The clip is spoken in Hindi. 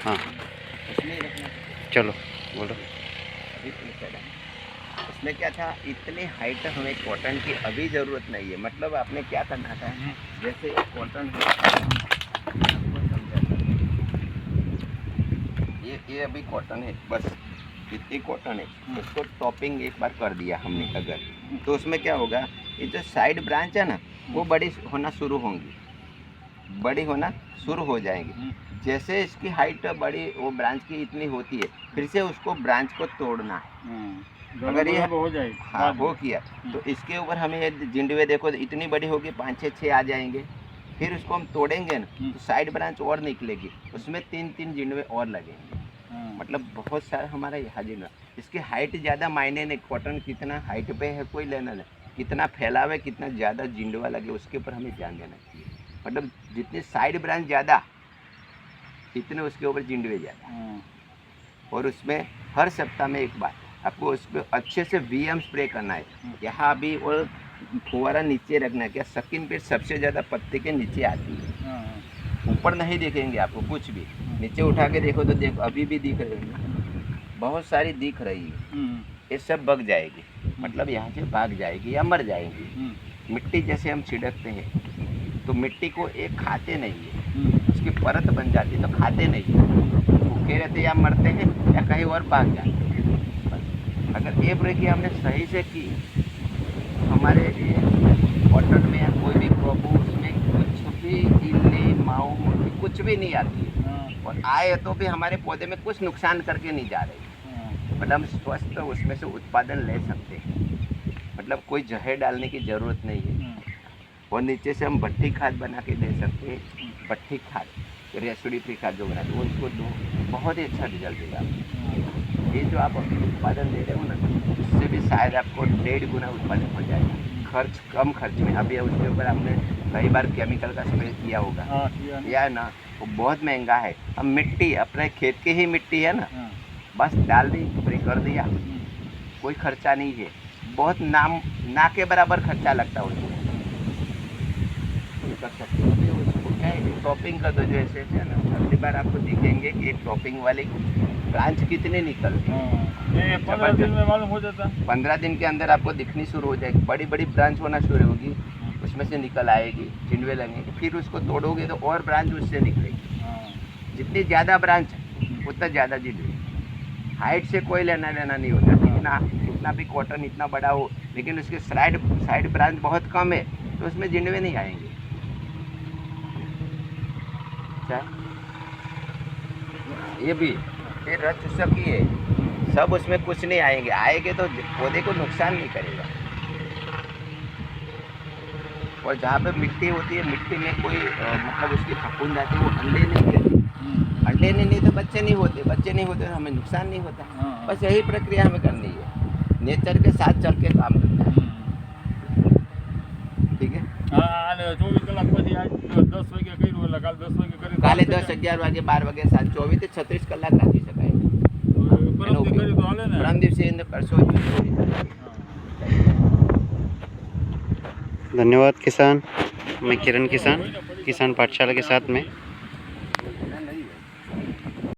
हाँ उसमें ही रखना चाहिए। चलो बोलो। अभी उसमें क्या था, इतनी हाइट हमें कॉटन की अभी ज़रूरत नहीं है। मतलब आपने क्या करना था, जैसे कॉटन है, आपको समझाता हूँ। ये अभी कॉटन है, बस इतनी कॉटन है, उसको टॉपिंग एक बार कर दिया हमने अगर, तो उसमें क्या होगा, ये जो साइड ब्रांच है ना, वो बड़ी होना शुरू होंगी, बड़ी होना शुरू हो जाएंगी। जैसे इसकी हाइट बड़ी, वो ब्रांच की इतनी होती है, फिर से उसको ब्रांच को तोड़ना है। अगर ये हो जाए, हाँ हो किया, तो इसके ऊपर हमें ये जिंडवे देखो इतनी बड़ी होगी, 5-6 आ जाएंगे। फिर उसको हम तोड़ेंगे ना, तो साइड ब्रांच और निकलेगी, उसमें 3-3 जिंडवे और लगेंगे। मतलब बहुत सारा हमारा यहाँ जिंडवा। इसकी हाइट ज़्यादा मायने नहीं, कॉटन कितना हाइट पे है कोई लेना नहीं, कितना फैलावे, कितना ज़्यादा जिंडवा लगे, उसके ऊपर हमें ध्यान देना चाहिए। मतलब जितनी साइड ब्रांच ज़्यादा, इतने उसके ऊपर जिंडवे ज़्यादा। और उसमें हर सप्ताह में एक बार आपको उस पर अच्छे से वीएम स्प्रे करना है। यहाँ अभी और फुवारा नीचे रखना है। क्या सकिन पे सबसे ज़्यादा पत्ते के नीचे आती है, ऊपर नहीं दिखेंगे आपको कुछ भी। नीचे उठा के देखो तो देखो अभी भी दिख रही है, बहुत सारी दिख रही है। ये सब बग जाएगी, मतलब यहाँ से भाग जाएगी या मर जाएगी। मिट्टी जैसे हम छिड़कते हैं, तो मिट्टी को एक खाते नहीं है, उसकी परत बन जाती है, तो खाते नहीं है, भूखे रहते या मरते हैं या कहीं और भाग जाते हैं। बस अगर ये ब्रेक हमने सही से की, हमारे कॉटन में या कोई भी क्रॉप हो, उसमें कुछ भी इल्ली माऊ कुछ भी नहीं आती है। और आए तो भी हमारे पौधे में कुछ नुकसान करके नहीं जा रही। मतलब हम स्वस्थ उसमें से उत्पादन ले सकते हैं। मतलब कोई जहर डालने की ज़रूरत नहीं है। और नीचे से हम भट्टी खाद बना के दे सकते हैं। भट्टी खाद, रेसोडी फ्री खाद जो बनाते हैं, उनको दो, बहुत ही अच्छा रिजल्ट देगा। ये जो आप उत्पादन दे रहे हो ना, उससे भी शायद आपको 1.5 गुना उत्पादन हो जाएगा। खर्च कम खर्च में। अभी उसके ऊपर आपने कई बार केमिकल का स्प्रे किया होगा, या ना, वो बहुत महंगा है। अब मिट्टी अपने खेत की ही मिट्टी है ना, बस डाल दी, स्प्रे कर दिया, कोई खर्चा नहीं है। बहुत ना के बराबर खर्चा लगता है उसको। कर सकते हो अभी उसको क्या है, टॉपिंग कर दो। जो ऐसे है ना, अगली बार आपको दिखेंगे कि एक टॉपिंग वाली ब्रांच कितने निकलती है। 15 दिन में मालूम हो जाता है। 15 दिन के अंदर आपको दिखनी शुरू हो जाएगी, बड़ी बड़ी ब्रांच होना शुरू होगी, उसमें से निकल आएगी, जिंडवे लगेंगे। फिर उसको तोड़ोगे तो और ब्रांच उससे निकलेगी। जितनी ज़्यादा ब्रांच उतना ज़्यादा जिंडवे। हाइट से कोई लेना देना नहीं होता। कितना भी कॉटन इतना बड़ा हो, लेकिन उसके साइड ब्रांच बहुत कम है, तो उसमें जिंडवे नहीं आएंगे। ये भी फिर रच चुकी है, सब उसमें कुछ नहीं आएंगे। आएंगे तो पौधे को नुकसान नहीं करेगा। और जहाँ पे मिट्टी होती है, मिट्टी में कोई मतलब उसकी फफूंद आती है, वो अंडे नहीं देती। अंडे नहीं तो बच्चे नहीं होते, बच्चे नहीं होते तो हमें नुकसान नहीं होता। बस यही प्रक्रिया हमें करनी है, नेचर के साथ चल के काम करना है। ठीक है। हाँ, 24 કલાક પછી આજ 10 વાગે કર્યું એટલે કાલ 10 વાગે કરી કાલે 10, 11 વાગે, 12 વાગે, 7, 24 થી 36 કલાક રાખી શકાય। પરમ કરી તો હાલે ને। પરમ દિવસે અંદર કરશો। धन्यवाद किसान। मैं किरण किसान, किसान पाठशाला के साथ में